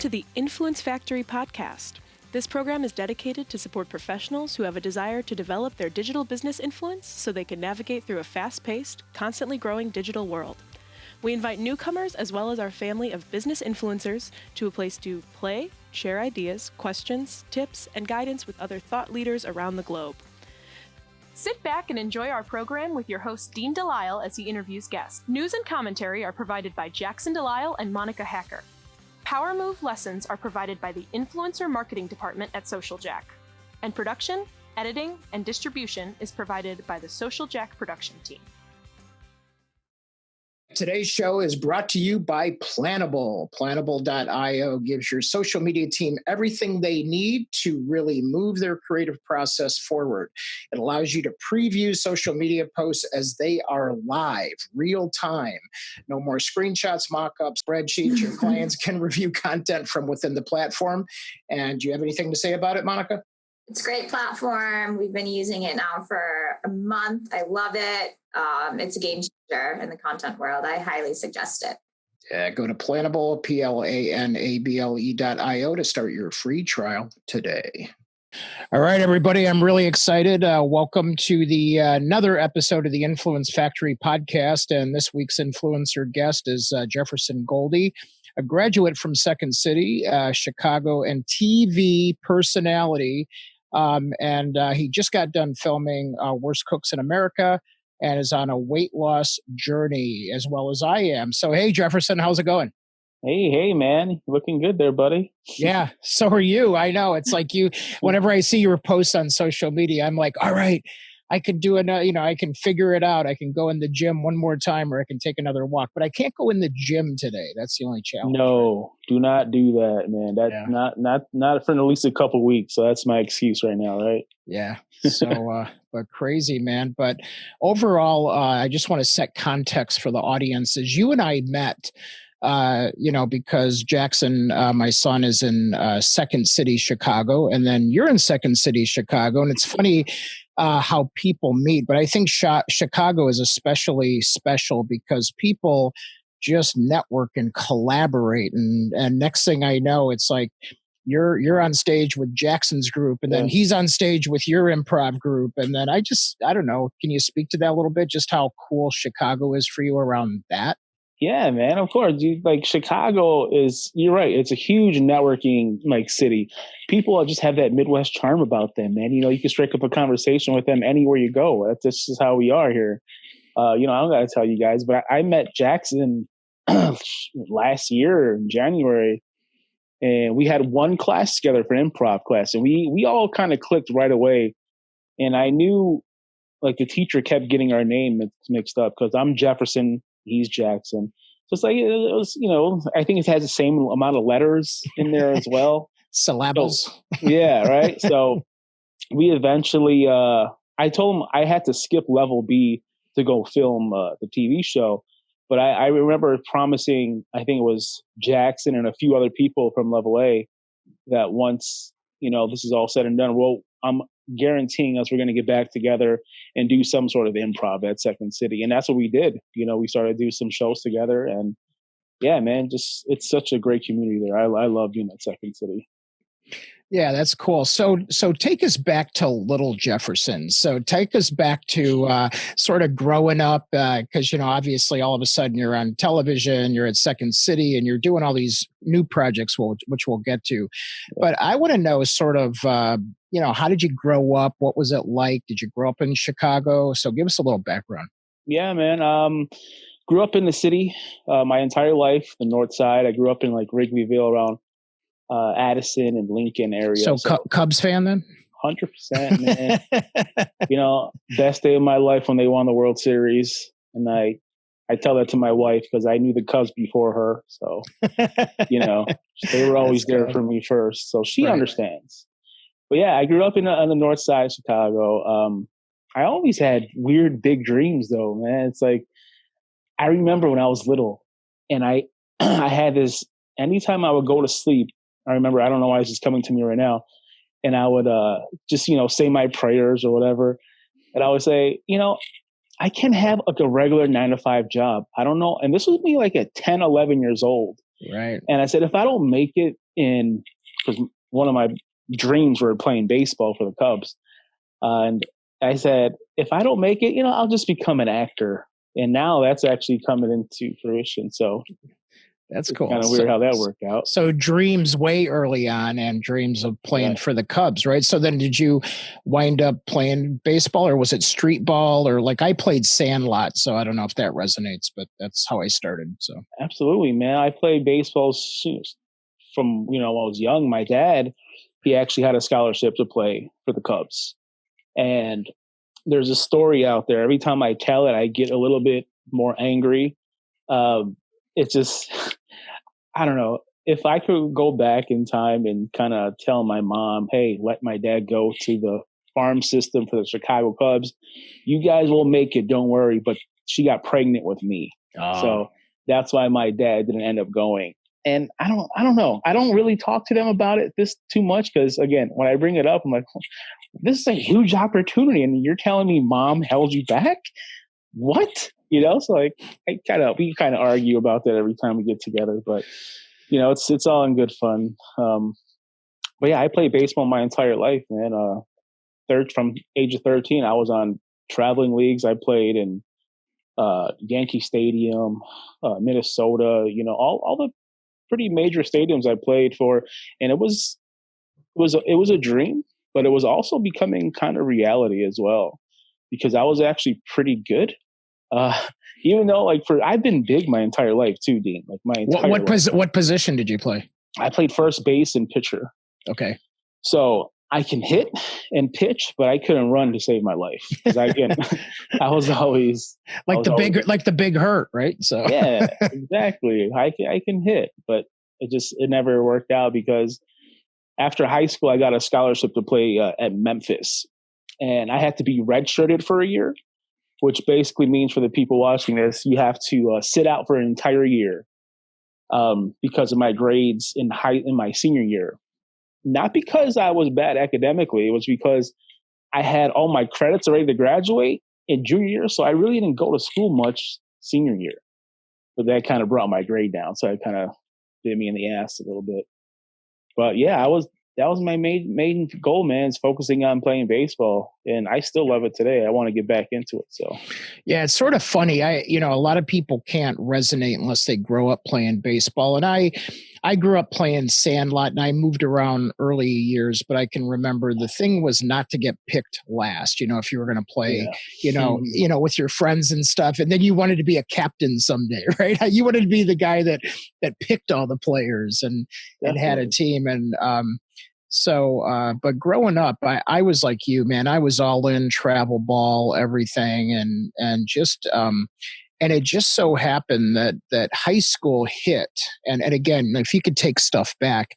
to the Influence Factory podcast. This program is dedicated to support professionals who have a desire to develop their digital business influence so they can navigate through a fast-paced, constantly growing digital world. We invite newcomers as well as our family of business influencers to a place to play, share ideas, questions, tips, and guidance with other thought leaders around the globe. Sit back and enjoy our program with your host Dean DeLisle as he interviews guests. News and commentary are provided by Jackson DeLisle and Monica Hacker. Power Move lessons are provided by the Influencer Marketing Department at Social Jack. And production, editing, and distribution is provided by the Social Jack production team. Today's show is brought to you by Planable. Planable.io gives your social media team everything they need to really move their creative process forward. It allows you to preview social media posts as they are live, real time. No more screenshots, mock-ups, spreadsheets. Your clients can review content from within the platform. And do you have anything to say about it, Monica? It's a great platform. We've been using it now for a month. I love it. It's a game changer in the content world. I highly suggest it. Yeah, go to Planable, Planable.io to start your free trial today. All right, everybody, I'm really excited. Welcome to the another episode of the Influence Factory podcast. And this week's influencer guest is Jefferson Goldie, a graduate from Second City, Chicago, and TV personality. And he just got done filming Worst Cooks in America and is on a weight loss journey as well as I am. So, hey, Jefferson, how's it going? Hey, man. Looking good there, buddy. Yeah, so are you. I know. It's like whenever I see your posts on social media, I'm like, all right, I could do I can figure it out. I can go in the gym one more time or I can take another walk, but I can't go in the gym today. That's the only challenge. No, do not do that, man. That's not for at least a couple weeks. So that's my excuse right now, right? Yeah. So, but crazy, man. But overall, I just want to set context for the audience. As you and I met, because Jackson, my son, is in Second City, Chicago, and then you're in Second City, Chicago. And it's funny how people meet, but I think Chicago is especially special because people just network and collaborate. And next thing I know, it's like you're on stage with Jackson's group, and then he's on stage with your improv group. And then I don't know, can you speak to that a little bit? Just how cool Chicago is for you around that? Yeah, man, of course. Chicago is, you're right. It's a huge networking city. People just have that Midwest charm about them, man. You can strike up a conversation with them anywhere you go. That's just how we are here. I don't got to tell you guys, but I met Jackson last year in January, and we had one class together for improv class, and we all kind of clicked right away. And I knew, the teacher kept getting our name mixed up because I'm Jefferson. He's Jackson. So it's it was, I think it has the same amount of letters in there as well. Syllables. So, yeah, right. So we eventually, I told him I had to skip level B to go film the TV show. But I remember promising, I think it was Jackson and a few other people from level A that once, this is all said and done, I'm guaranteeing us we're going to get back together and do some sort of improv at Second City. And that's what we did. We started to do some shows together, and yeah, man, it's such a great community there. I love being at Second City. Yeah, that's cool. So take us back to little Jefferson. So take us back to sort of growing up, because, obviously all of a sudden you're on television, you're at Second City, and you're doing all these new projects, which we'll get to. But I want to know sort of, how did you grow up? What was it like? Did you grow up in Chicago? So give us a little background. Yeah, man. Grew up in the city my entire life, the North Side. I grew up in Wrigleyville around Addison and Lincoln area. So Cubs fan then? 100%, man. Best day of my life when they won the World Series. And I tell that to my wife because I knew the Cubs before her. So, they were always there for me first. So she understands. But yeah, I grew up on the North Side of Chicago. I always had weird big dreams though, man. It's I remember when I was little and I had this, anytime I would go to sleep, I remember, I don't know why it's just coming to me right now. And I would just, say my prayers or whatever. And I would say, I can have a regular 9-to-5 job. I don't know. And this was me at 10, 11 years old. Right. And I said, if I don't make it because one of my dreams were playing baseball for the Cubs. And I said, if I don't make it, I'll just become an actor. And now that's actually coming into fruition. So that's cool. Kind of weird how that worked out. So dreams way early on and dreams of playing for the Cubs, right? So then did you wind up playing baseball, or was it street ball, or like I played sandlot? So I don't know if that resonates, but that's how I started. So absolutely, man. I played baseball from, when I was young. My dad, he actually had a scholarship to play for the Cubs. And there's a story out there. Every time I tell it, I get a little bit more angry. It's just, I don't know. If I could go back in time and kind of tell my mom, hey, let my dad go to the farm system for the Chicago Cubs, you guys will make it, don't worry. But she got pregnant with me. So that's why my dad didn't end up going. And I don't know. I don't really talk to them about it this too much because, again, when I bring it up, I'm like, this is a huge opportunity. And you're telling me mom held you back? What? So like we kind of argue about that every time we get together, but it's all in good fun. But yeah, I played baseball my entire life, man. From age of 13, I was on traveling leagues. I played in Yankee Stadium, Minnesota, all the pretty major stadiums I played for. And it was a dream, but it was also becoming kind of reality as well, because I was actually pretty good. Even though I've been big my entire life too, Dean. Like my entire life. What position did you play? I played first base and pitcher. Okay. So I can hit and pitch, but I couldn't run to save my life. Because I was always the big hurt, right? So yeah, exactly. I can hit, but it never worked out because after high school I got a scholarship to play at Memphis, and I had to be redshirted for a year, which basically means for the people watching this, you have to sit out for an entire year because of my grades in my senior year. Not because I was bad academically, it was because I had all my credits ready to graduate in junior year, so I really didn't go to school much senior year. But that kind of brought my grade down, so it kind of bit me in the ass a little bit. But yeah, that was my main goal, man, is focusing on playing baseball. And I still love it today. I want to get back into it. So yeah, it's sort of funny. A lot of people can't resonate unless they grow up playing baseball. And I grew up playing sandlot, and I moved around early years, but I can remember the thing was not to get picked last, if you were going to play, with your friends and stuff. And then you wanted to be a captain someday, right? You wanted to be the guy that picked all the players and had a team. And, but growing up, I was like you, man. I was all in, travel ball, everything, and just and it just so happened that high school hit, and again, if you could take stuff back,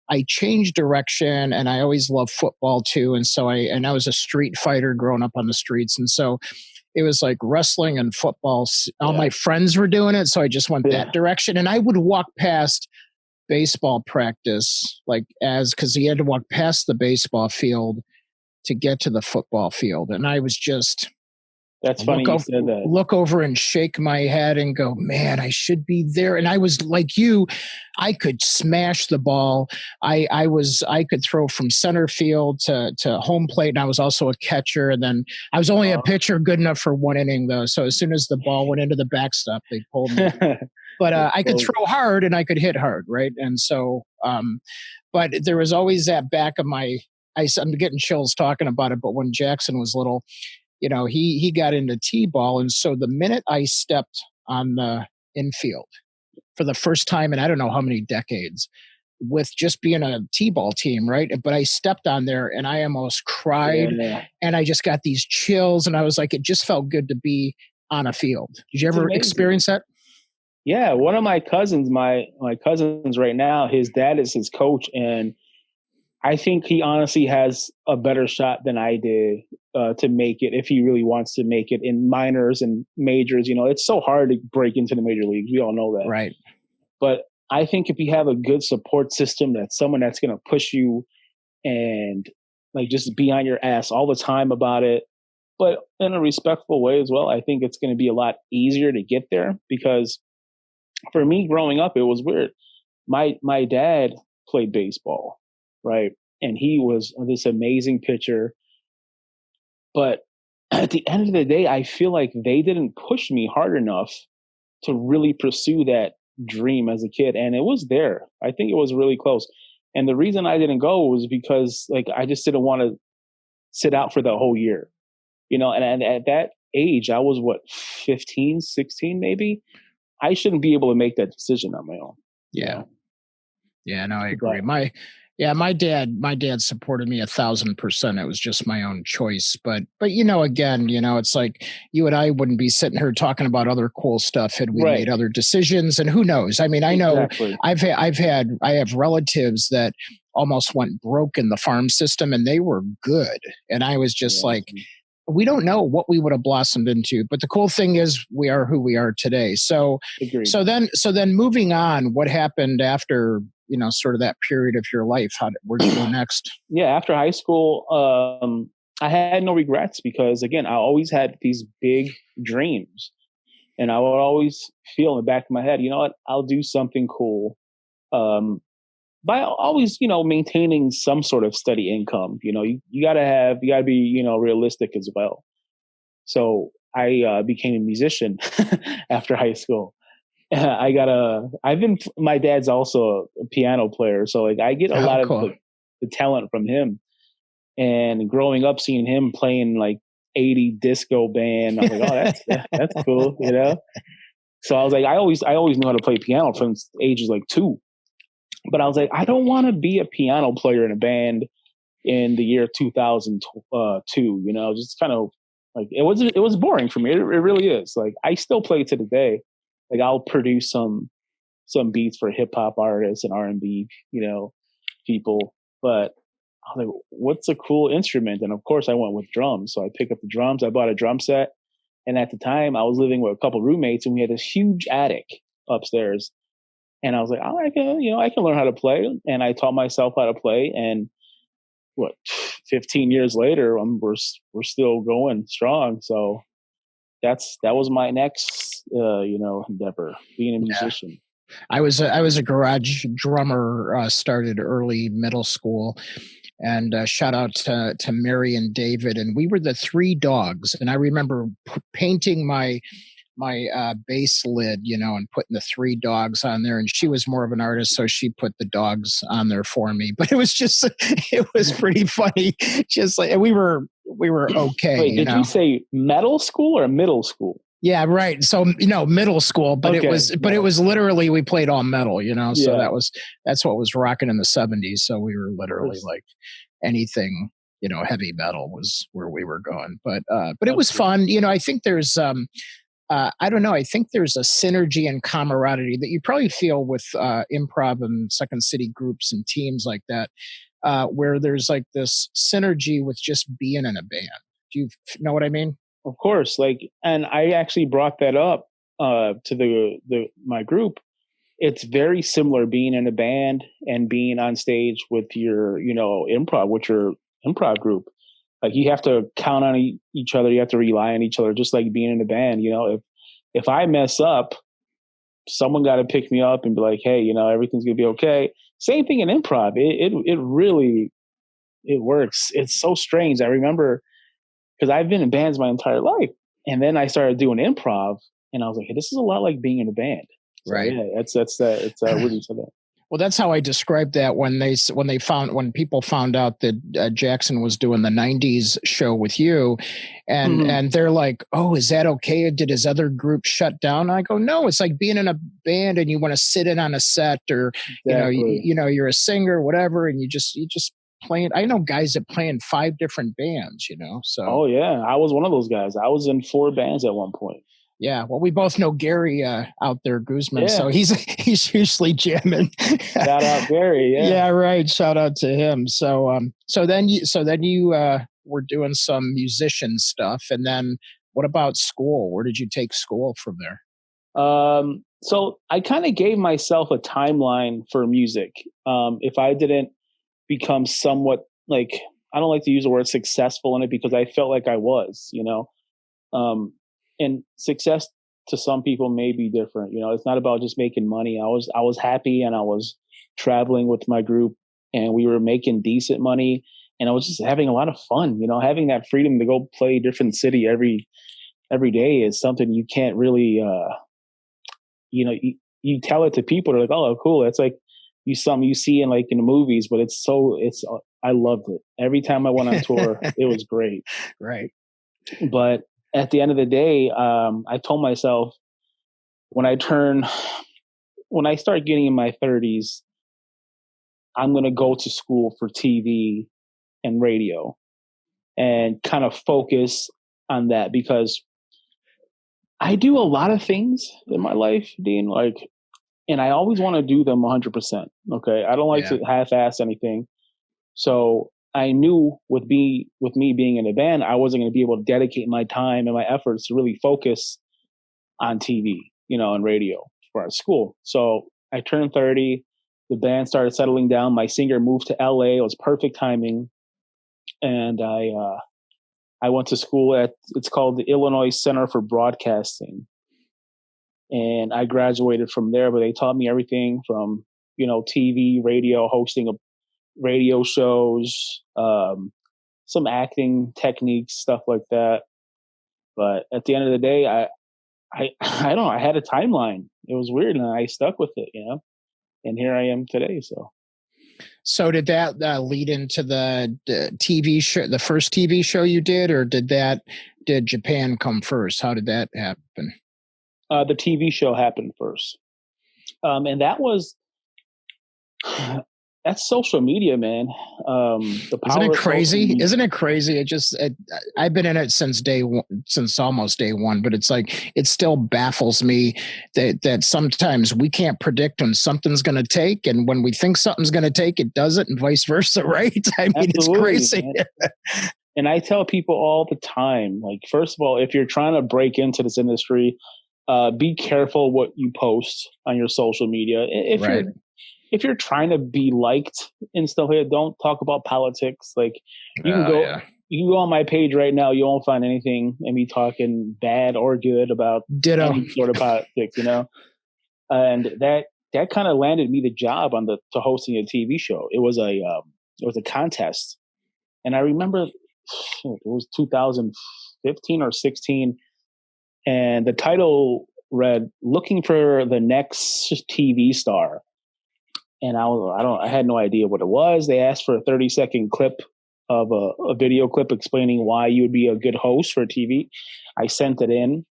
I changed direction, and I always loved football too, and so I was a street fighter growing up on the streets, and so it was like wrestling and football. All my friends were doing it, so I just went that direction, and I would walk past baseball practice because he had to walk past the baseball field to get to the football field, and I was just that's funny you said that. Look over and shake my head and go, man, I should be there. And I was like you, I could smash the ball. I could throw from center field to home plate, and I was also a catcher. And then I was only a pitcher, good enough for one inning though. So as soon as the ball went into the backstop, they pulled me. But I could throw hard and I could hit hard, right? And so, but there was always that back of I'm getting chills talking about it, but when Jackson was little, he got into T-ball. And so the minute I stepped on the infield for the first time in I don't know how many decades, with just being a T-ball team, right? But I stepped on there and I almost cried, and I just got these chills, and I was like, it just felt good to be on a field. Did you ever experience that? Yeah, one of my cousins, my cousins right now, his dad is his coach, and I think he honestly has a better shot than I did to make it, if he really wants to make it in minors and majors. It's so hard to break into the major leagues. We all know that. Right. But I think if you have a good support system, that's someone that's going to push you and just be on your ass all the time about it, but in a respectful way as well, I think it's going to be a lot easier to get there. Because for me growing up, it was weird. My dad played baseball, right? And he was this amazing pitcher. But at the end of the day, I feel like they didn't push me hard enough to really pursue that dream as a kid. And it was there. I think it was really close. And the reason I didn't go was because like I just didn't want to sit out for the whole year. And at that age, I was 15, 16 maybe. I shouldn't be able to make that decision on my own. Yeah. Yeah, no, I agree. My dad supported me 1,000%. It was just my own choice. But again, it's like you and I wouldn't be sitting here talking about other cool stuff had we made other decisions. And who knows? I mean, I know I have relatives that almost went broke in the farm system and they were good. And I was just like, we don't know what we would have blossomed into, but the cool thing is we are who we are today. So then moving on, what happened after, sort of that period of your life? Where'd you go next? Yeah. After high school, I had no regrets because again, I always had these big dreams and I would always feel in the back of my head, you know what, I'll do something cool. By always, maintaining some sort of steady income, you gotta be, realistic as well. So I became a musician after high school. My dad's also a piano player. So like I get a lot of the talent from him, and growing up, seeing him playing like 80 disco band, I was like, oh, that's cool. So I was like, I always knew how to play piano from ages like 2. But I was like, I don't want to be a piano player in a band in the year 2002. Just kind of like it was boring for me. It really is. Like I still play to the day. Like I'll produce some beats for hip hop artists and R&B, people. But I was like, what's a cool instrument? And of course, I went with drums. So I picked up the drums. I bought a drum set, and at the time, I was living with a couple roommates, and we had this huge attic upstairs. And I was like, I can learn how to play. And I taught myself how to play. And 15 years later, we're still going strong. So that was my next, endeavor, being a musician. I was a garage drummer, started early middle school, and shout out to Mary and David. And we were the 3 dogs. And I remember painting my bass lid, and putting the 3 dogs on there. And she was more of an artist, so she put the dogs on there for me. But it was pretty funny. Just like, and we were okay. Wait, did you say middle school or middle school? Yeah, right. So middle school, but it was literally we played all metal. So that's what was rocking in the 70s. So we were literally like anything. Heavy metal was where we were going. But it was fun. I think there's I don't know. I think there's a synergy and camaraderie that you probably feel with improv and Second City groups and teams like that, where there's like this synergy with just being in a band. Do you know what I mean? Of course. And I actually brought that up to my group. It's very similar being in a band and being on stage with your, with your improv group. Like you have to count on each other. You have to rely on each other, just like being in a band. If I mess up, someone got to pick me up and be like, hey, everything's going to be okay. Same thing in improv. It really works. It's so strange. I remember because I've been in bands my entire life. And then I started doing improv and I was like, hey, this is a lot like being in a band. So, right. Yeah, it's what you said that. Well, that's how I described that when people found out that Jackson was doing the 90s show with you, and they're like, "Oh, is that okay? Did his other group shut down?" I go, "No, it's like being in a band and you want to sit in on a set, or Exactly. you're a singer, whatever, and you just playing. I know guys that play in 5 different bands, So oh yeah, I was one of those guys. I was in 4 bands at one point. Yeah, well, we both know Gary out there, Guzman. Yeah. So he's usually jamming. Shout out Gary. Yeah. Yeah, right. Shout out to him. So then you were doing some musician stuff, and then what about school? Where did you take school from there? So I kind of gave myself a timeline for music. If I didn't become somewhat I don't like to use the word successful in it because I felt like I was, and success to some people may be different. It's not about just making money. I was happy, and I was traveling with my group, and we were making decent money, and I was just having a lot of fun. Having that freedom to go play a different city every day is something you can't really, you tell it to people, they're like, oh, cool. It's like you see in like in the movies, but I loved it. Every time I went on tour, it was great. Right. But at the end of the day, I told myself when I start getting in my 30s, I'm going to go to school for TV and radio and kind of focus on that, because I do a lot of things in my life, Dean, and I always want to do them 100%. Okay. I don't like to half-ass anything. So I knew with me being in a band, I wasn't going to be able to dedicate my time and my efforts to really focus on TV, and radio for our school. So I turned 30. The band started settling down. My singer moved to LA. It was perfect timing. And I went to school it's called the Illinois Center for Broadcasting. And I graduated from there, but they taught me everything from, TV, radio, hosting of radio shows, some acting techniques, stuff like that. But at the end of the day, I don't know, I had a timeline. It was weird, and I stuck with it, and here I am today. So did that lead into the TV show, the first TV show you did, or did Japan come first? How did that happen? The TV show happened first. And that's social media, man. Isn't it crazy? Isn't it crazy? I've been in it since almost day one, but it's like, it still baffles me that sometimes we can't predict when something's going to take. And when we think something's going to take, it doesn't, and vice versa. Right. I mean, Absolutely, it's crazy. And I tell people all the time, like, first of all, if you're trying to break into this industry, be careful what you post on your social media. If you're trying to be liked and stuff like that, don't talk about politics. Like, you can go on my page right now. You won't find anything and me talking bad or good about any sort of politics, And that kind of landed me the job to hosting a TV show. It was a contest, and I remember it was 2015 or 16, and the title read "Looking for the Next TV Star." And I had no idea what it was. They asked for a 30-second clip of a video clip explaining why you would be a good host for TV. I sent it in,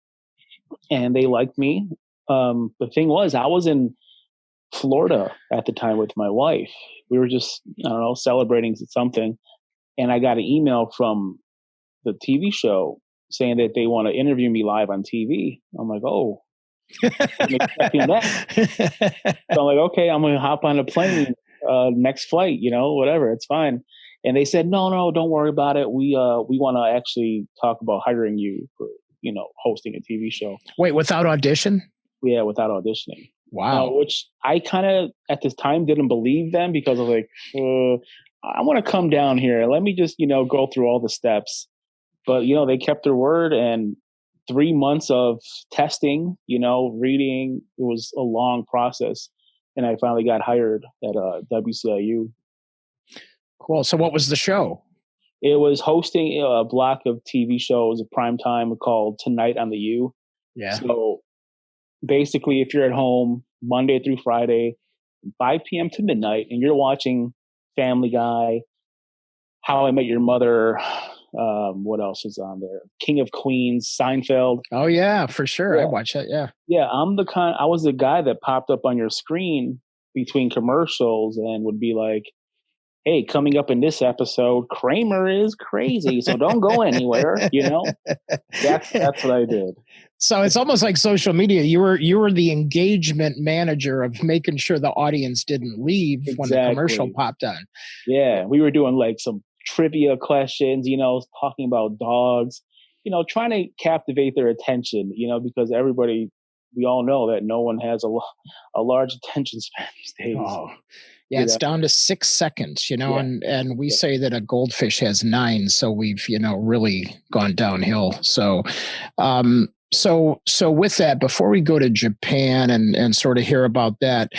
and they liked me. The thing was, I was in Florida at the time with my wife. We were just, celebrating something. And I got an email from the TV show saying that they want to interview me live on TV. I'm like, oh. I'm expecting that. So I'm like, okay, I'm going to hop on a plane, next flight, whatever, it's fine. And they said, no, don't worry about it. We want to actually talk about hiring you for, hosting a TV show. Wait, without audition? Yeah, without auditioning. Wow. Which I kind of, at this time, didn't believe them, because I was like, I want to come down here. Let me just, go through all the steps. But, they kept their word, and 3 months of testing, reading. It was a long process, and I finally got hired at WCIU. Cool. So what was the show? It was hosting a block of TV shows, a prime time called Tonight on the U. Yeah. So basically, if you're at home Monday through Friday, 5 p.m. to midnight, and you're watching Family Guy, How I Met Your Mother, what else is on there? King of Queens, Seinfeld. Oh yeah, for sure. Yeah. I watch that. Yeah. Yeah. I was the guy that popped up on your screen between commercials and would be like, hey, coming up in this episode, Kramer is crazy, so don't go anywhere. That's what I did. So it's almost like social media. You were the engagement manager of making sure the audience didn't leave when the commercial popped on. Yeah. We were doing like some trivia questions, talking about dogs, trying to captivate their attention, because we all know that no one has a large attention span these days. Oh. Yeah, it's down to 6 seconds, and we say that a goldfish has 9, so we've, really gone downhill. So, So with that, before we go to Japan and sort of hear about that,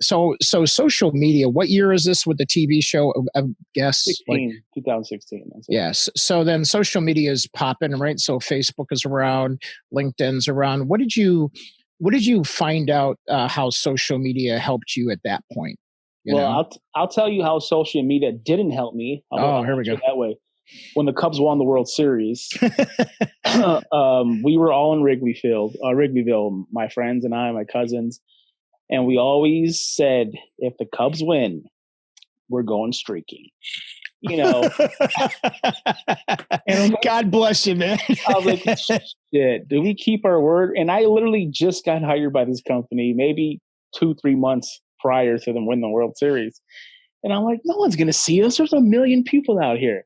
so social media, what year is this with the TV show? I guess 2016. Yes. So then social media is popping, right? So Facebook is around, LinkedIn's around. What did you find out how social media helped you at that point? I'll tell you how social media didn't help me. Here we go. That way. When the Cubs won the World Series, we were all in Wrigleyville, my friends and I, my cousins, and we always said, if the Cubs win, we're going streaking. You know, and God bless you, man. I was like, shit, do we keep our word? And I literally just got hired by this company, maybe 2-3 months prior to them winning the World Series. And I'm like, no one's going to see us. There's 1 million people out here.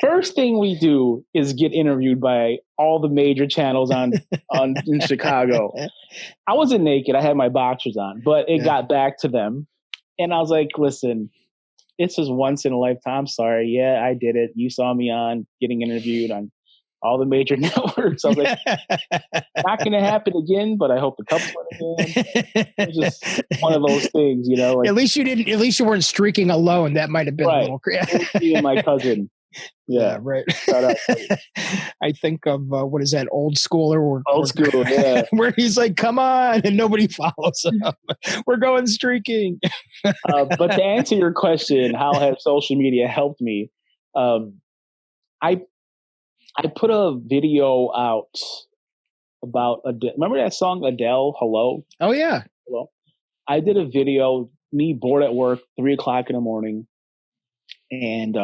First thing we do is get interviewed by all the major channels in Chicago. I wasn't naked. I had my boxers on, but it got back to them. And I was like, listen, this is once in a lifetime. I'm sorry. Yeah, I did it. You saw me on getting interviewed on all the major networks. I was like, not going to happen again, but I hope the Cubs win again. It was just one of those things, you know. Like, at least you weren't streaking alone. That might have been right. A little crazy. Me and my cousin. Yeah, right. I think of what is that, Old Schooler? Old School, yeah. Where he's like, "Come on," and nobody follows him. We're going streaking. But to answer your question, how has social media helped me? I put a video out about remember that song Adele, Hello? Oh yeah. Hello. I did a video, me bored at work, 3:00 in the morning, and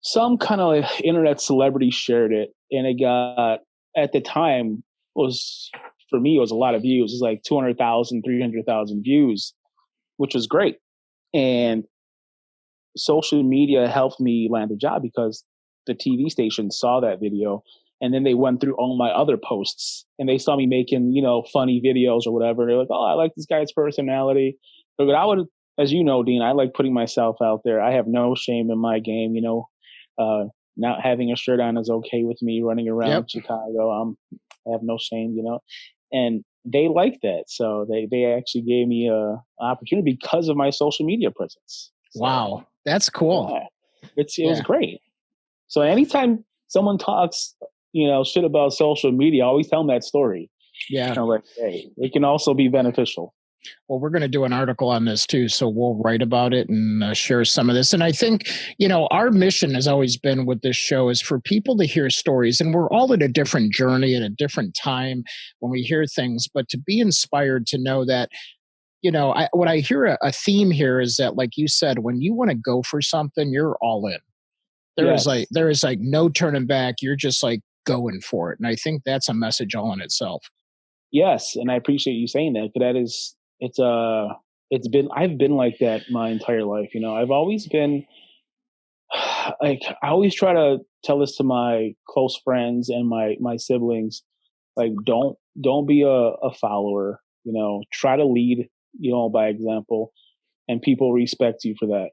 some kind of internet celebrity shared it, and it got, at the time, was, for me, it was a lot of views. It was like 200,000, 300,000 views, which was great. And social media helped me land a job because the TV station saw that video, and then they went through all my other posts, and they saw me making, funny videos or whatever. They're like, oh, I like this guy's personality. But I would, as you know, Dean, I like putting myself out there. I have no shame in my game, not having a shirt on is okay with me running around Chicago. I have no shame, and they like that. So they actually gave me an opportunity because of my social media presence. So, wow. That's cool. Yeah, it was great. So anytime someone talks, shit about social media, I always tell them that story. Yeah. Like, hey, it can also be beneficial. Well, we're going to do an article on this too, so we'll write about it and share some of this. And I think, our mission has always been with this show is for people to hear stories, and we're all at a different journey at a different time when we hear things, but to be inspired to know that, what I hear a theme here is that, like you said, when you want to go for something, you're all in. There is like no turning back. You're just like going for it. And I think that's a message all in itself. Yes. And I appreciate you saying that, because I've been like that my entire life. I've always been like, I always try to tell this to my close friends and my siblings, like, don't be a follower, try to lead, by example, and people respect you for that.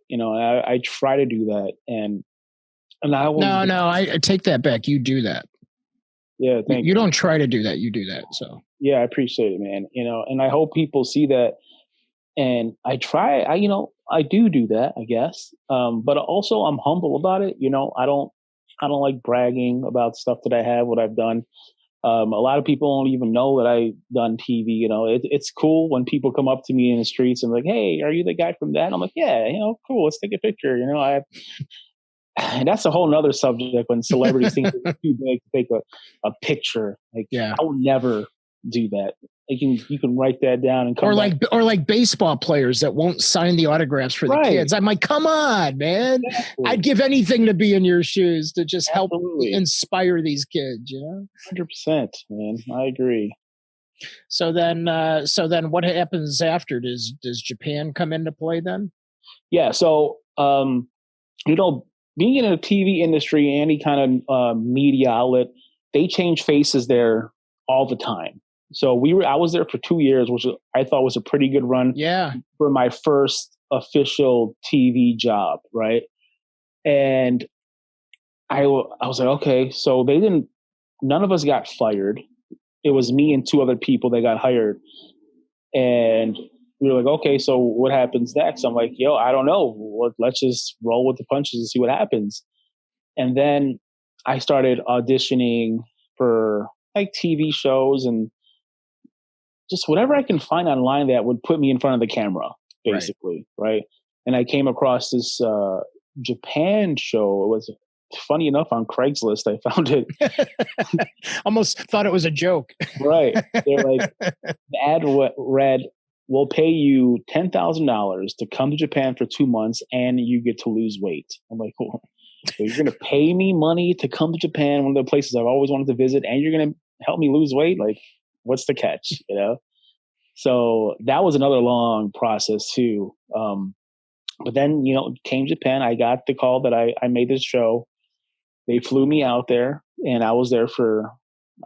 I try to do that. And I will. No, I take that back. You do that. Yeah. Thank you. You don't try to do that. You do that. So. Yeah, I appreciate it, man. And I hope people see that. And I do that, I guess. But also I'm humble about it. I don't like bragging about stuff that I have, what I've done. A lot of people don't even know that I've done TV. It's cool when people come up to me in the streets and like, hey, are you the guy from that? And I'm like, yeah, cool. Let's take a picture. And that's a whole nother subject when celebrities think they're too big to take a picture. Like, I will never do that. You can write that down and come back. Or like baseball players that won't sign the autographs for the kids. I'm like, come on, man. Exactly. I'd give anything to be in your shoes to just help inspire these kids, 100%, man. I agree. So then what happens after? Does Japan come into play then? Yeah. So, being in a TV industry, any kind of media outlet, they change faces there all the time. So I was there for 2 years, which I thought was a pretty good run. Yeah. For my first official TV job, right? And I was like, okay, so they didn't none of us got fired. It was me and 2 other people that got hired. And we were like, okay, so what happens next? I'm like, yo, I don't know. Let's just roll with the punches and see what happens. And then I started auditioning for like TV shows and just whatever I can find online that would put me in front of the camera, basically, right? And I came across this Japan show. It was funny enough on Craigslist. I found it. Almost thought it was a joke. Right. They're like, the ad read, we'll pay you $10,000 to come to Japan for 2 months and you get to lose weight. I'm like, oh, so you're going to pay me money to come to Japan, one of the places I've always wanted to visit, and you're going to help me lose weight? Like, what's the catch, you know? So that was another long process too. But then, you know, came Japan. I got the call that I made this show. They flew me out there, and I was there for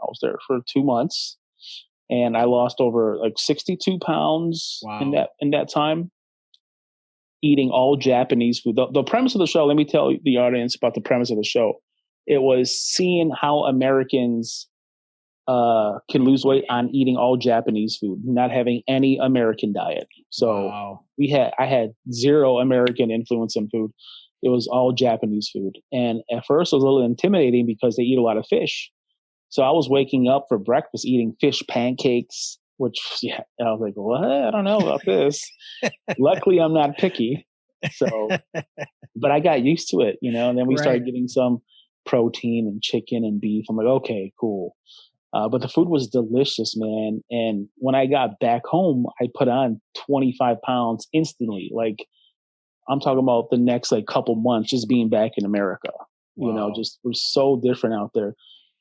2 months, and I lost over like 62 pounds in that time, eating all Japanese food. The premise of the show, let me tell the audience about the premise of the show. It was seeing how Americans can lose weight on eating all Japanese food, not having any American diet. So I had zero American influence in food. It was all Japanese food. And at first it was a little intimidating because they eat a lot of fish. So I was waking up for breakfast eating fish pancakes, which I was like, what? I don't know about this. Luckily I'm not picky. So, but I got used to it, you know, and then we started getting some protein and chicken and beef. I'm like, okay, cool. But the food was delicious, man. And when I got back home, I put on 25 pounds instantly. Like, I'm talking about the next like couple months just being back in America. You know, just we're so different out there.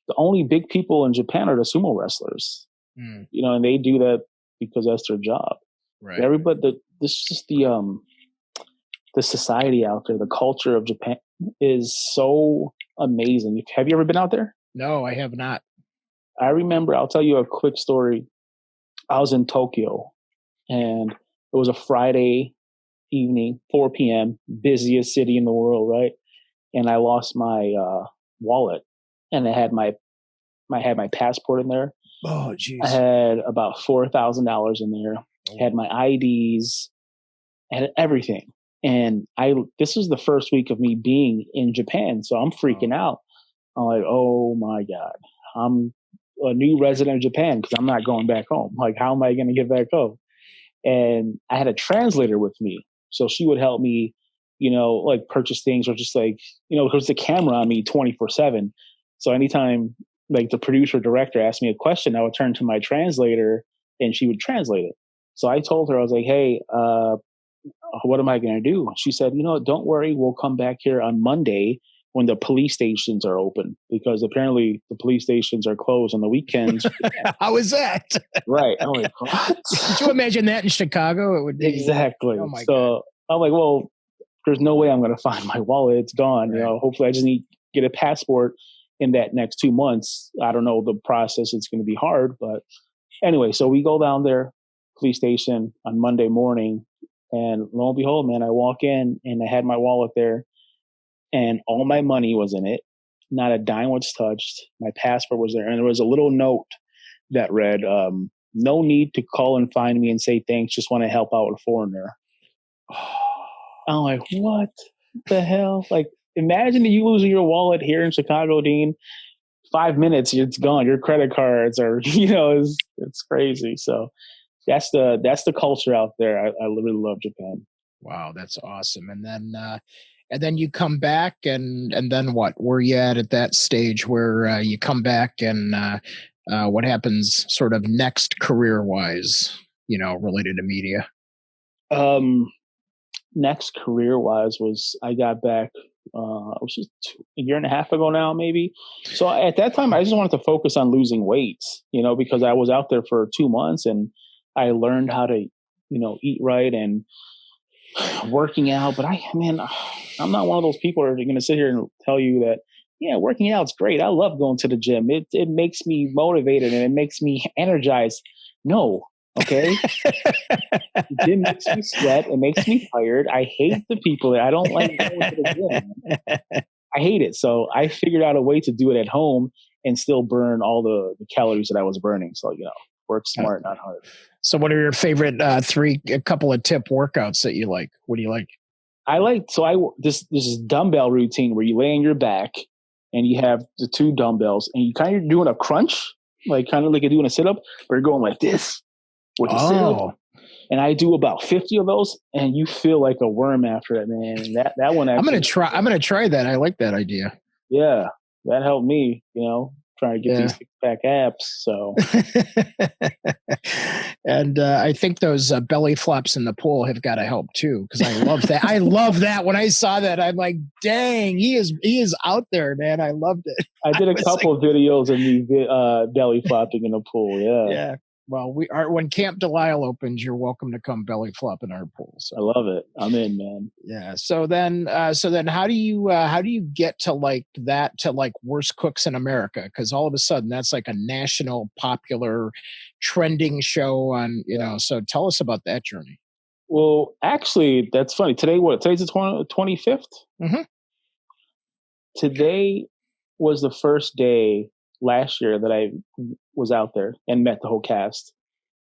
The only big people in Japan are the sumo wrestlers. You know, and they do that because that's their job. Right. Everybody, this is just the society out there. The culture of Japan is so amazing. Have you ever been out there? No, I have not. I remember, I'll tell you a quick story. I was in Tokyo, and it was a Friday evening, 4 p.m., busiest city in the world, right? And I lost my wallet, and I had my passport in there. Oh, geez. I had about $4,000 in there. I had my IDs, I had everything. And this was the first week of me being in Japan, so I'm freaking out. I'm like, oh my God, I'm a new resident of Japan because I'm not going back home. Like, how am I going to get back home? And I had a translator with me, so she would help me, you know, like purchase things, or just like, you know, there's a camera on me 24/7. So anytime like the producer or director asked me a question, I would turn to my translator and she would translate it. So I told her, I was like, hey, what am I going to do? She said, you know, don't worry, we'll come back here on Monday when the police stations are open, because apparently the police stations are closed on the weekends. How is that? Right. I'm like, what? Could you imagine that in Chicago? It would be exactly. Oh my so God. I'm like, well, there's no way I'm going to find my wallet. It's gone. Right. You know, hopefully I just need to get a passport in that next 2 months. I don't know the process. It's going to be hard, but anyway, so we go down there, police station on Monday morning, and lo and behold, man, I walk in and I had my wallet there, and all my money was in it. Not a dime was touched. My passport was there. And there was a little note that read, no need to call and find me and say thanks. Just want to help out a foreigner. I'm like, what the hell? Like, imagine you losing your wallet here in Chicago, Dean. 5 minutes, it's gone. Your credit cards are, you know, it's crazy. So that's the culture out there. I really love Japan. Wow, that's awesome. And then you come back, and then what? Where you at that stage where you come back, and what happens sort of next career-wise, you know, related to media? Next career-wise was I got back, it was just a year and a half ago now, maybe. So at that time, I just wanted to focus on losing weight, you know, because I was out there for 2 months and I learned how to, you know, eat right and working out. But I'm not one of those people that are going to sit here and tell you that, yeah, working out's great. I love going to the gym. It makes me motivated and it makes me energized. No. Okay. The gym makes me sweat. It makes me tired. I hate the people that I don't like going to the gym. I hate it. So I figured out a way to do it at home and still burn all the calories that I was burning. So, work smart, not hard. So what are your favorite a couple of tip workouts that you like? What do you like? This is dumbbell routine where you lay on your back and you have the 2 dumbbells and you kind of doing a crunch, like kind of like you're doing a sit up, but you're going like this with the sit up. And I do about 50 of those, and you feel like a worm after that, man. That one. Actually, I'm gonna try that. I like that idea. Yeah, that helped me. Trying to get these 6-pack abs. So, and I think those belly flops in the pool have got to help too, because I love that. I love that. When I saw that, I'm like, dang, he is out there, man. I loved it. I did a couple of videos of me belly flopping in the pool. Yeah. Yeah. Well, when Camp DeLisle opens, you're welcome to come belly flop in our pool. So. I love it. I'm in, man. Yeah. So then how do you get to like that to like worst cooks in America? Because all of a sudden that's like a national popular trending show on, so tell us about that journey. Well, actually, that's funny. Today's the 25th? Mm-hmm. Today was the first day last year that I was out there and met the whole cast.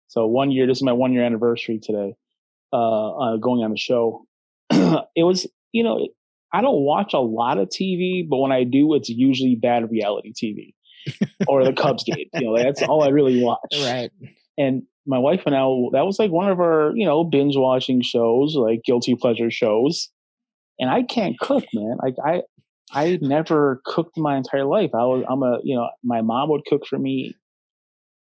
So this is my 1-year anniversary today, going on the show. It was, I don't watch a lot of TV, but when I do, it's usually bad reality TV or the Cubs game. That's all I really watch. Right. And my wife and I, that was like one of our, binge watching shows, like guilty pleasure shows. And I can't cook, man. Like I never cooked my entire life. My mom would cook for me.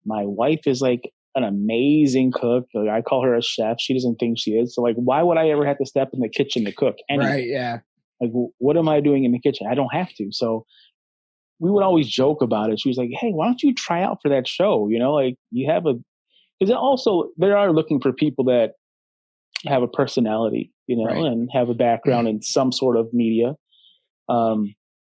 My wife is like an amazing cook. Like, I call her a chef. She doesn't think she is. So like, why would I ever have to step in the kitchen to cook? Anyway, right. Yeah. Like, what am I doing in the kitchen? I don't have to. So we would always joke about it. She was like, hey, why don't you try out for that show? Like you have because also they are looking for people that have a personality, right. And have a background in some sort of media.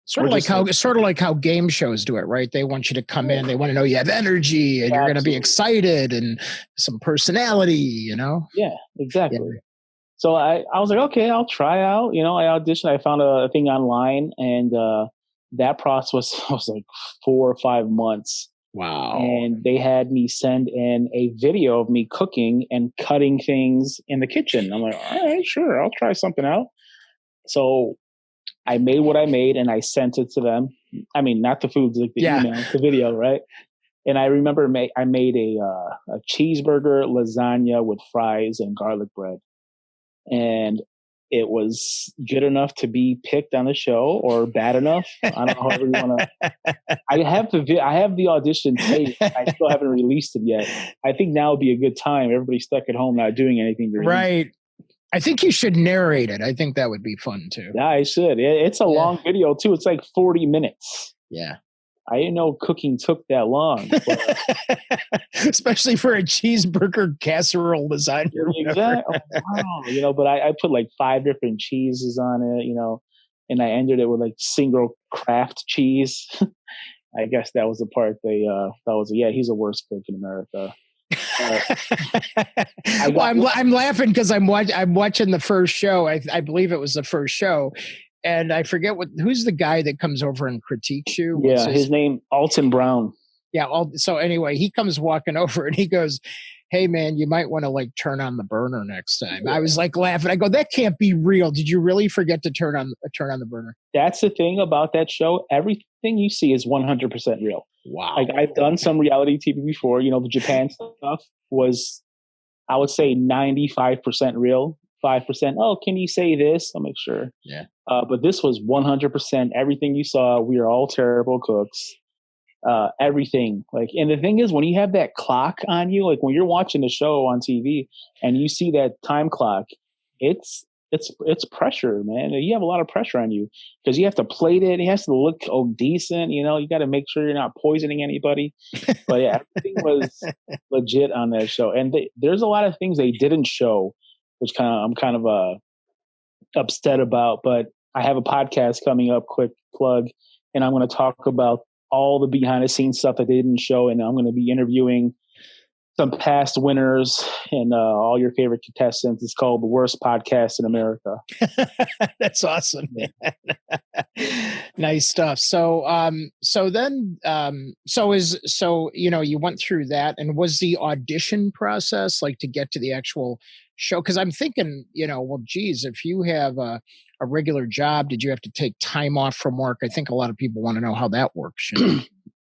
Sort of like how game shows do it, right? They want you to come in, they want to know you have energy and you're going to be excited and some personality, Yeah, exactly. Yeah. So I was like, okay, I'll try out. I auditioned. I found a thing online, and that process was like 4 or 5 months. Wow. And they had me send in a video of me cooking and cutting things in the kitchen. I'm like, all right, sure, I'll try something out. So I made what I made and I sent it to them. I mean, not the foods, like the email, the video, right? And I remember I made a cheeseburger, lasagna with fries and garlic bread. And it was good enough to be picked on the show, or bad enough. I don't know however you want to. I have the audition tape. I still haven't released it yet. I think now would be a good time. Everybody's stuck at home not doing anything. Right. I think you should narrate it. I think that would be fun too. Yeah, I should. It's a long video too. It's like 40 minutes. Yeah. I didn't know cooking took that long. Especially for a cheeseburger casserole lasagna. Exactly. Wow. But I put like 5 different cheeses on it, and I ended it with like single craft cheese. I guess that was the part they thought was, he's the worst cook in America. I'm laughing because I'm watching the first show. I believe it was the first show. And I forget who's the guy that comes over and critiques you. His name, Alton Brown. Yeah. So anyway, he comes walking over and he goes, hey man, you might want to like turn on the burner next time. Yeah. I was like laughing. I go, that can't be real. Did you really forget to turn on the burner? That's the thing about that show. Everything you see is 100% real. Wow. Like I've done some reality TV before, the Japan stuff was, I would say 95% real. 5%. Oh, can you say this? I'll make sure. Yeah. But this was 100%. Everything you saw, we are all terrible cooks. Everything. And the thing is, when you have that clock on you, like when you're watching the show on TV and you see that time clock, it's pressure, man. You have a lot of pressure on you because you have to plate it. It has to look decent. You got to make sure you're not poisoning anybody. But yeah, everything was legit on that show. And there's a lot of things they didn't show, which I'm kind of upset about, but I have a podcast coming up, quick plug, and I'm going to talk about all the behind the scenes stuff that they didn't show. And I'm going to be interviewing some past winners and all your favorite contestants. It's called The Worst Podcast in America. That's awesome, man. Nice stuff. So you went through that, and was the audition process like to get to the actual show? Because I'm thinking, well, geez, if you have a regular job, did you have to take time off from work? I think a lot of people want to know how that works.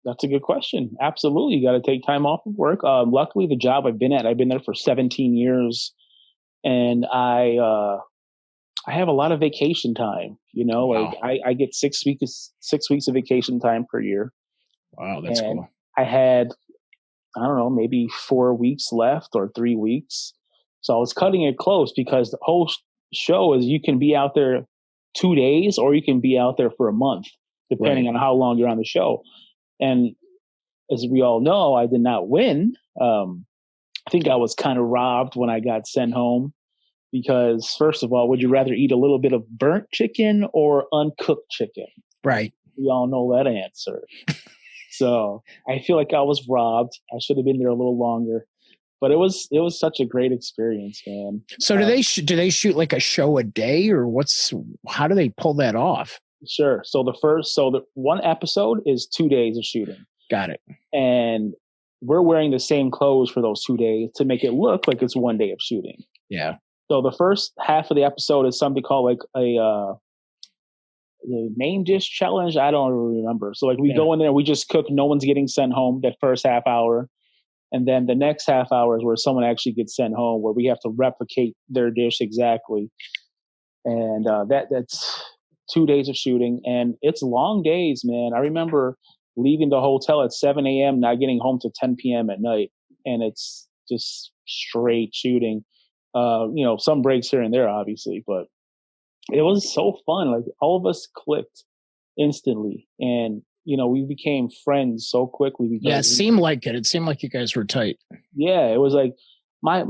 That's a good question. Absolutely. You got to take time off of work. Luckily, the job I've been there for 17 years, and I have a lot of vacation time. Wow. Like I get 6 weeks of vacation time per year. Wow, that's cool. I had, I don't know, maybe 4 weeks left or 3 weeks. So I was cutting it close because the whole show is you can be out there 2 days or you can be out there for a month, depending on how long you're on the show. And as we all know, I did not win. I think I was kind of robbed when I got sent home because, first of all, would you rather eat a little bit of burnt chicken or uncooked chicken? Right. We all know that answer. So I feel like I was robbed. I should have been there a little longer. But it was such a great experience, man. So do they shoot like a show a day, or how do they pull that off? Sure. So the one episode is 2 days of shooting. Got it. And we're wearing the same clothes for those 2 days to make it look like it's 1 day of shooting. Yeah. So the first half of the episode is something called like the main dish challenge. I don't remember. So like we go in there, we just cook. No one's getting sent home that first half hour. And then the next half hour is where someone actually gets sent home, where we have to replicate their dish exactly. And that's 2 days of shooting. And it's long days, man. I remember leaving the hotel at 7 a.m., not getting home till 10 p.m. at night. And it's just straight shooting. Some breaks here and there, obviously. But it was so fun. Like, all of us clicked instantly. And we became friends so quickly. It seemed like it. It seemed like you guys were tight. Yeah, it was like my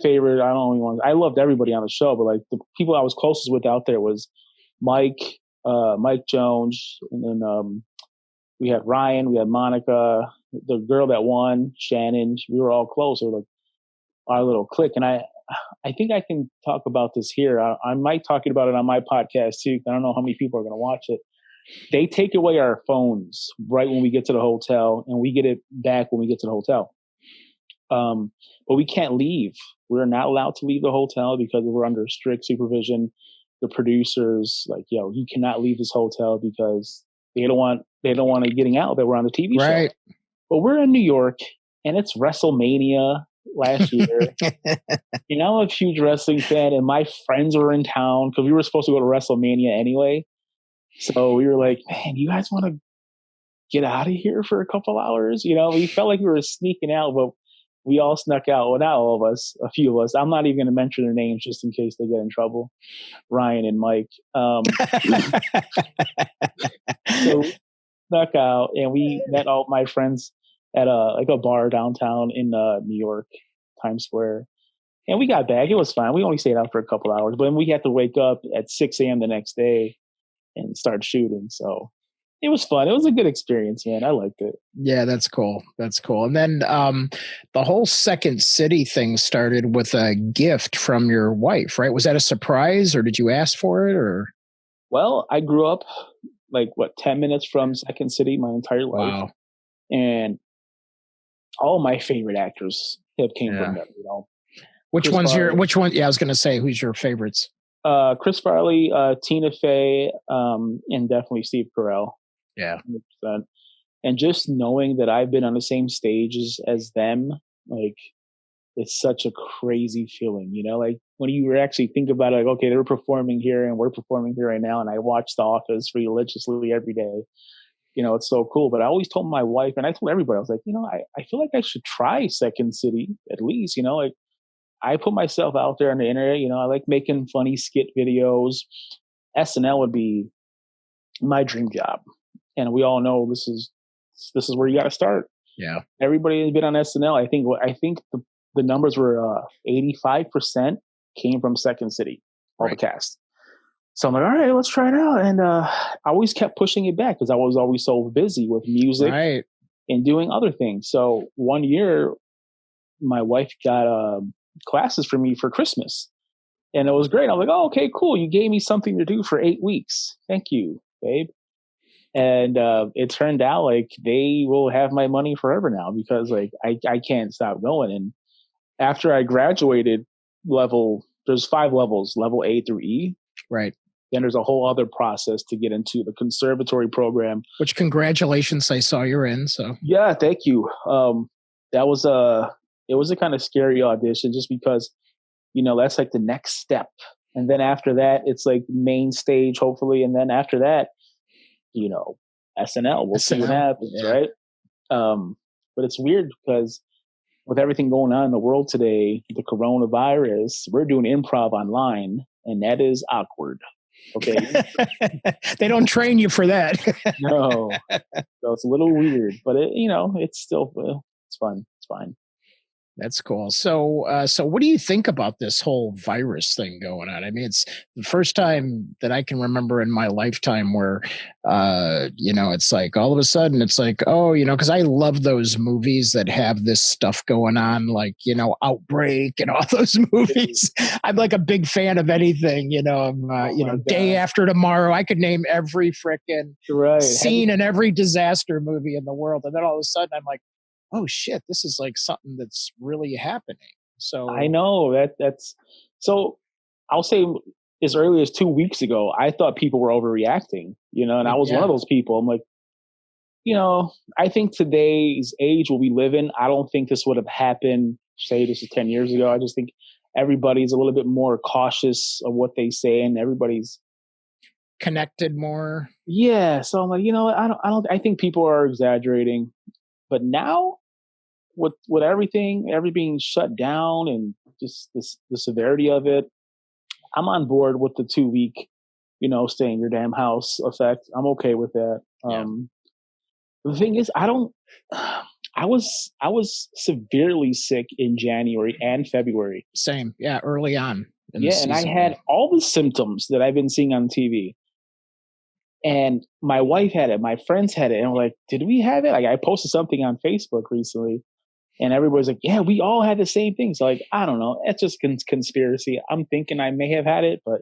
favorite. I loved everybody on the show, but like the people I was closest with out there was Mike Jones, and then we had Ryan, we had Monica, the girl that won, Shannon. We were all close. It was like our little clique, and I think I can talk about this here. I might talk about it on my podcast too. I don't know how many people are going to watch it. They take away our phones right when we get to the hotel, and we get it back when we get to the hotel. But we can't leave. We're not allowed to leave the hotel because we're under strict supervision. The producers, like, you cannot leave this hotel because they don't want it getting out that we're on the TV show. But we're in New York, and it's WrestleMania last year. I'm a huge wrestling fan, and my friends were in town because we were supposed to go to WrestleMania anyway. So we were like, man, you guys want to get out of here for a couple hours? We felt like we were sneaking out, but we all snuck out. Well, not all of us, a few of us. I'm not even going to mention their names just in case they get in trouble. Ryan and Mike. So we snuck out, and we met all my friends at a bar downtown in New York, Times Square. And we got back. It was fine. We only stayed out for a couple hours, but then we had to wake up at 6 a.m. the next day and start shooting. So it was fun. It was a good experience, man. I liked it. Yeah, that's cool. That's cool. And then the whole Second City thing started with a gift from your wife, right? Was that a surprise, or did you ask for it? Or Well, I grew up 10 minutes from Second City my entire life. Wow. And all my favorite actors have came from that, Which one? Yeah, I was going to say, who's your favorites? Chris Farley, Tina Fey, and definitely Steve Carell. Yeah. 100%. And just knowing that I've been on the same stages as them, it's such a crazy feeling, when you actually think about it, okay, they were performing here and we're performing here right now. And I watch The Office religiously every day. It's so cool. But I always told my wife, and I told everybody, I was like, I feel like I should try Second City at least, I put myself out there on the internet. I like making funny skit videos. SNL would be my dream job. And we all know this is where you got to start. Yeah. Everybody has been on SNL. I think the numbers were 85% came from Second City, all the cast. So I'm like, all right, let's try it out. And I always kept pushing it back because I was always so busy with music and doing other things. So one year my wife got classes for me for Christmas. And it was great. I'm like, oh, okay, cool. You gave me something to do for 8 weeks. Thank you, babe. And it turned out like they will have my money forever now because like I can't stop going. And after I graduated there's 5 levels, level A through E. Right. Then there's a whole other process to get into the conservatory program. Which congratulations, I saw you're in. So yeah, thank you. It was a kind of scary audition just because, that's like the next step. And then after that, it's like main stage, hopefully. And then after that, SNL, we'll see what happens, right? But it's weird because with everything going on in the world today, the coronavirus, we're doing improv online, and that is awkward. Okay. They don't train you for that. No. So it's a little weird, but it's still, it's fun. It's fine. That's cool. So what do you think about this whole virus thing going on? I mean, it's the first time that I can remember in my lifetime where, it's like all of a sudden it's like, oh, because I love those movies that have this stuff going on, like, Outbreak and all those movies. I'm like a big fan of anything, Day After Tomorrow. I could name every frickin' scene in every disaster movie in the world. And then all of a sudden I'm like, oh shit, this is like something that's really happening. So I know that's so I'll say as early as 2 weeks ago, I thought people were overreacting, and I was one of those people. I'm like, I think today's age will we live in, I don't think this would have happened, say this is 10 years ago. I just think everybody's a little bit more cautious of what they say and everybody's connected more. Yeah. So I'm like, I think people are exaggerating. But now, with everything being shut down and just the severity of it, I'm on board with the 2 week, stay in your damn house effect. I'm okay with that. Yeah. The thing is, I was severely sick in January and February. Same, yeah, early on. And I had all the symptoms that I've been seeing on TV. And my wife had it, my friends had it, and I'm like, did we have it? Like, I posted something on Facebook recently, and everybody's like, yeah, we all had the same thing. So, like, I don't know. It's just conspiracy. I'm thinking I may have had it, but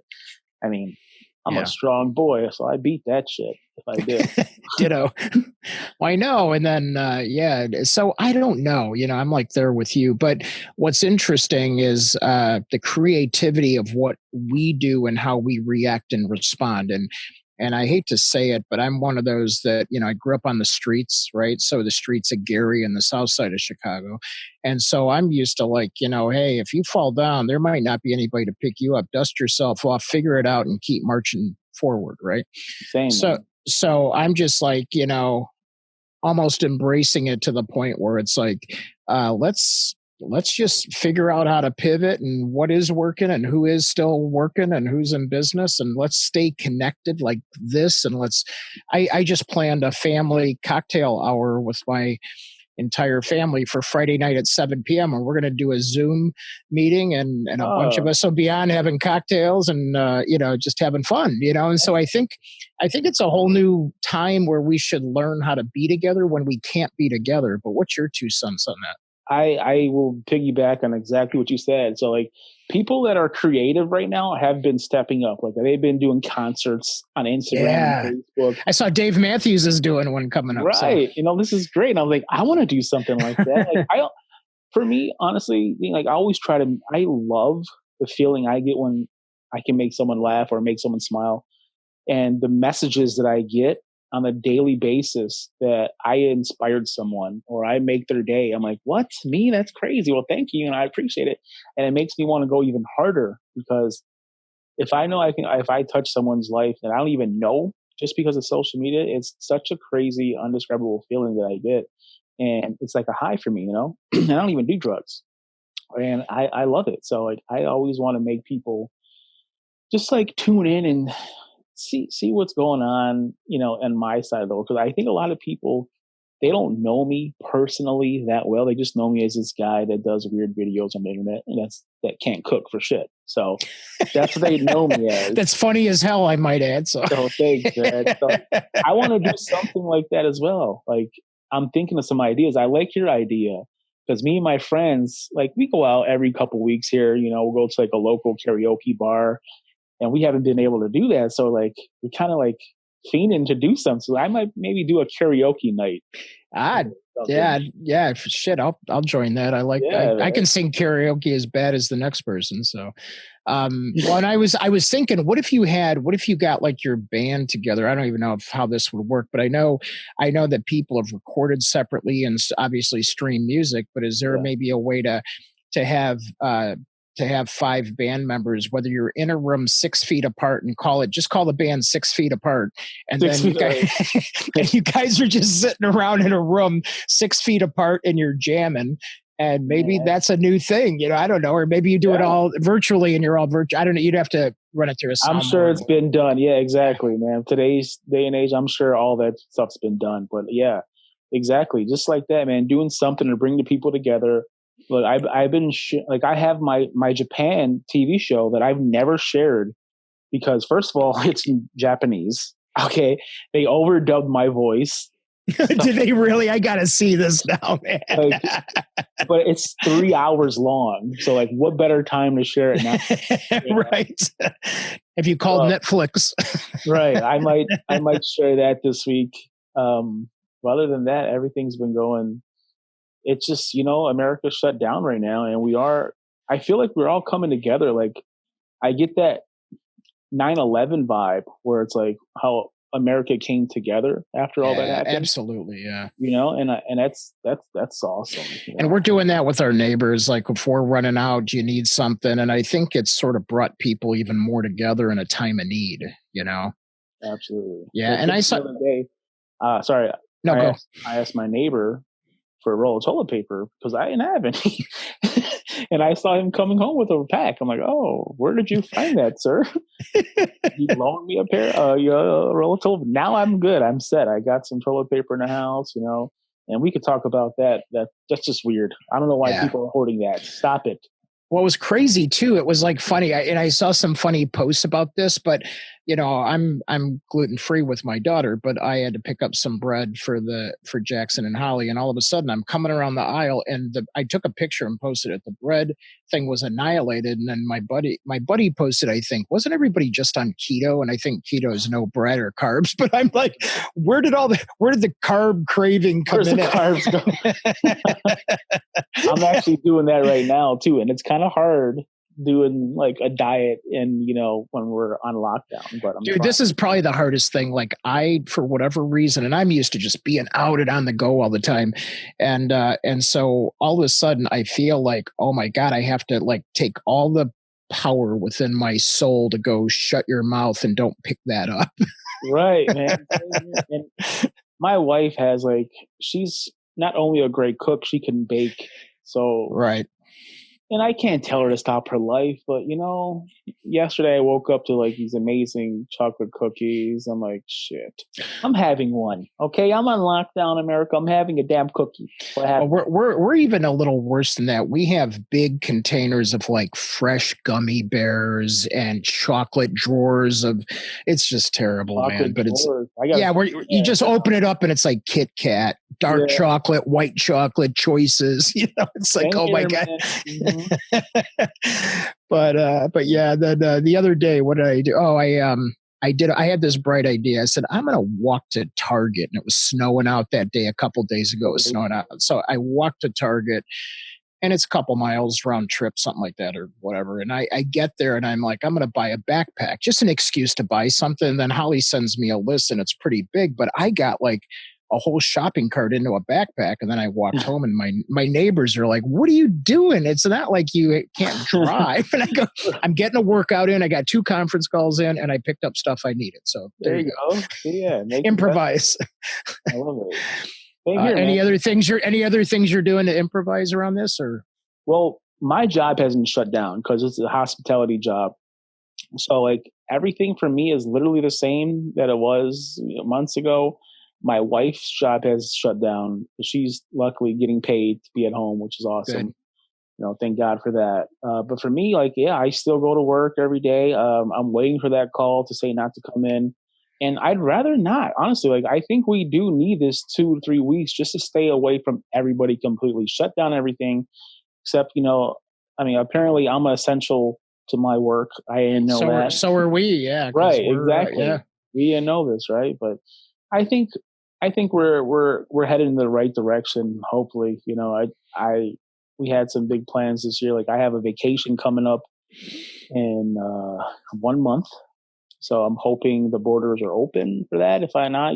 I mean, I'm a strong boy, so I beat that shit if I did. Ditto. Well, I know. And then, so I don't know, I'm like there with you. But what's interesting is the creativity of what we do and how we react and respond. And I hate to say it, but I'm one of those that, I grew up on the streets, right? So the streets of Gary and the south side of Chicago. And so I'm used to like, hey, if you fall down, there might not be anybody to pick you up. Dust yourself off, figure it out, and keep marching forward, right? Same. So I'm just like, almost embracing it to the point where it's like, let's just figure out how to pivot and what is working and who is still working and who's in business, and let's stay connected like this. And I just planned a family cocktail hour with my entire family for Friday night at 7 p.m. And we're going to do a Zoom meeting and a bunch of us will be on having cocktails and, just having fun, And so I think it's a whole new time where we should learn how to be together when we can't be together. But what's your 2 cents on that? I will piggyback on exactly what you said. So like people that are creative right now have been stepping up. Like they've been doing concerts on Instagram and Facebook. I saw Dave Matthews is doing one coming up. Right. So. This is great. And I was like, I want to do something like that. For me, honestly, I always I love the feeling I get when I can make someone laugh or make someone smile. And the messages that I get on a daily basis that I inspired someone or I make their day. I'm like, what? Me? That's crazy. Well, thank you. And I appreciate it. And it makes me want to go even harder because if I know if I touch someone's life that I don't even know just because of social media, it's such a crazy, undescribable feeling that I get. And it's like a high for me, and I don't even do drugs and I love it. So like, I always want to make people just like tune in and see what's going on, on my side of the world. Because I think a lot of people, they don't know me personally that well. They just know me as this guy that does weird videos on the internet and that can't cook for shit. So that's what they know me as. That's funny as hell, I might add. So thanks, Dad. So I want to do something like that as well. Like I'm thinking of some ideas. I like your idea because me and my friends, like, we go out every couple weeks here. We'll go to like a local karaoke bar, and we haven't been able to do that. So like, we're kind of like fiending to do something. So I might maybe do a karaoke night. Yeah. Shit, I'll join that. I can sing karaoke as bad as the next person. So, well, and I was thinking, what if you got like your band together? I don't even know how this would work, but I know that people have recorded separately and obviously stream music, but is there maybe a way to have 5 band members, whether you're in a room 6 feet apart, and call the band 6 feet apart, and then you guys are just sitting around in a room 6 feet apart and you're jamming, and maybe that's a new thing, I don't know, or maybe you do it all virtually and you're all virtual. I don't know. You'd have to run it through a sound. I'm sure it's been done. Yeah, exactly, man. Today's day and age, I'm sure all that stuff's been done. But yeah, exactly, just like that, man. Doing something to bring the people together. Look, I've been I have my Japan TV show that I've never shared because, first of all, it's in Japanese. Okay, they overdubbed my voice. Did they really? I gotta see this now, man. But it's 3 hours long, so like, what better time to share it now? Right? Have you called Netflix? Right. I might share that this week. But other than that, everything's been going. It's just, America's shut down right now, and I feel like we're all coming together. Like, I get that 9/11 vibe where it's like how America came together after all that happened. Absolutely. Yeah. And that's awesome. And we're doing that with our neighbors. Like, if we're running out, you need something. And I think it's sort of brought people even more together in a time of need, Absolutely. Yeah. And I saw the other day, I asked my neighbor for a roll of toilet paper because I didn't have any. And I saw him coming home with a pack. I'm like, oh, where did you find that, sir? He loaned me a roll of toilet paper. Now I'm good. I'm set. I got some toilet paper in the house, and we could talk about that. That's just weird. I don't know why people are hoarding that. Stop it. What was crazy too, it was like funny. I saw some funny posts about this, but I'm gluten-free with my daughter, but I had to pick up some bread for Jackson and Holly. And all of a sudden I'm coming around the aisle and I took a picture and posted it. The bread thing was annihilated. And then my buddy posted, I think, wasn't everybody just on keto? And I think keto is no bread or carbs, but I'm like, where did the carb craving come in? Where's the carbs go? I'm actually doing that right now too. And it's kind of hard doing like a diet and when we're on lockdown, but dude, this is probably the hardest thing. Like, I, for whatever reason, and I'm used to just being out and on the go all the time, and so all of a sudden I feel like, oh my God, I have to like take all the power within my soul to go shut your mouth and don't pick that up. Right, man. And my wife she's not only a great cook, she can bake. So right. And I can't tell her to stop her life, but yesterday I woke up to like these amazing chocolate cookies. I'm like, shit, I'm having one. Okay, I'm on lockdown, America. I'm having a damn cookie. Well, we're even a little worse than that. We have big containers of like fresh gummy bears and chocolate drawers of. It's just terrible, man. But you just open it up and it's like Kit Kat, dark chocolate, white chocolate choices. It's like, oh my God. Mm-hmm. But yeah, then the other day, what did I do? Oh, I had this bright idea. I said, I'm going to walk to Target, and it was snowing out that day. A couple of days ago, it was snowing out. So I walked to Target, and it's a couple miles round trip, something like that, or whatever. And I get there, and I'm like, I'm going to buy a backpack, just an excuse to buy something. And then Holly sends me a list, and it's pretty big, but I got like a whole shopping cart into a backpack. And then I walked home, and my neighbors are like, what are you doing? It's not like you can't drive. And I go, I'm getting a workout in. I got 2 conference calls in, and I picked up stuff I needed. So there you go. Yeah. Improvise. I love it. Any other things you're doing to improvise around this, or? Well, my job hasn't shut down because it's a hospitality job. So like everything for me is literally the same that it was months ago. My wife's job has shut down. She's luckily getting paid to be at home, which is awesome. Good. Thank God for that. But for me, I still go to work every day. I'm waiting for that call to say not to come in. And I'd rather not, honestly. Like, I think we do need this 2 to 3 weeks just to stay away from everybody completely, shut down everything, except, I mean, apparently I'm essential to my work. I didn't know that. So are we, yeah. Right, exactly. Yeah. We didn't know this, right? But I think we're headed in the right direction. Hopefully, we had some big plans this year. Like, I have a vacation coming up in 1 month. So I'm hoping the borders are open for that. If I not,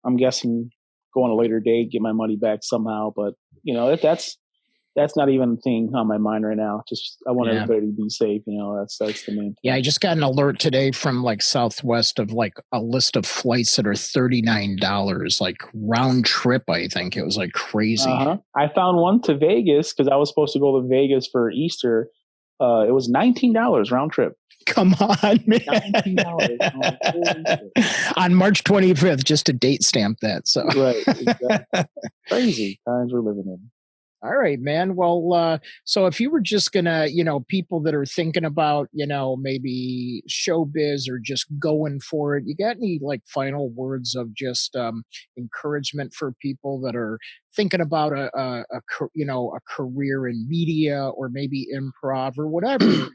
I'm guessing go on a later date, get my money back somehow. But if that's not even a thing on my mind right now. Just I want everybody to be safe. That's the main thing. Yeah, I just got an alert today from like Southwest of like a list of flights that are $39, like round trip. I think it was like crazy. I found one to Vegas because I was supposed to go to Vegas for Easter. It was $19 round trip. Come on, man. On March 25th, just to date stamp that. So right, exactly. Crazy times we're living in. All right, man. Well, so if you were just gonna, people that are thinking about, maybe showbiz or just going for it, you got any like final words of just encouragement for people that are thinking about a career in media or maybe improv or whatever?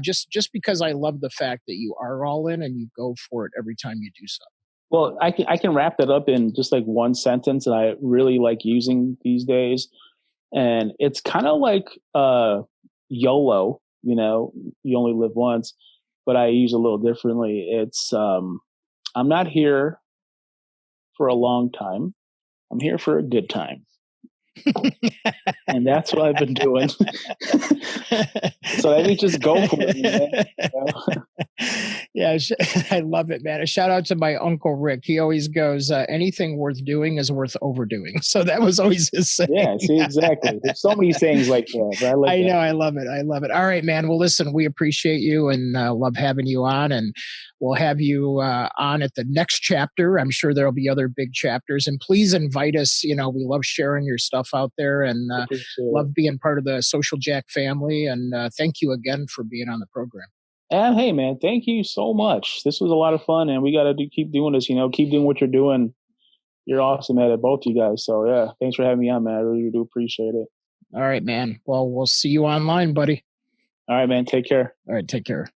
Just because I love the fact that you are all in and you go for it every time you do something. Well, I can wrap that up in just like one sentence that I really like using these days. And it's kind of like YOLO, you only live once, but I use it a little differently. It's I'm not here for a long time. I'm here for a good time. And that's what I've been doing. So I think just go for it. Yeah, I love it, man. A shout out to my Uncle Rick. He always goes, anything worth doing is worth overdoing. So that was always his saying. Yeah, see, exactly. There's so many sayings like that. But I know. I love it. I love it. All right, man. Well, listen, we appreciate you and love having you on. And we'll have you on at the next chapter. I'm sure there'll be other big chapters. And please invite us. We love sharing your stuff out there and love being part of the Social Jack family. And thank you again for being on the program. And hey, man, thank you so much. This was a lot of fun, and we got to keep doing this. Keep doing what you're doing. You're awesome at it, both you guys. So yeah, thanks for having me on, man. I really do appreciate it. All right, man. Well, we'll see you online, buddy. All right, man. Take care. All right, take care.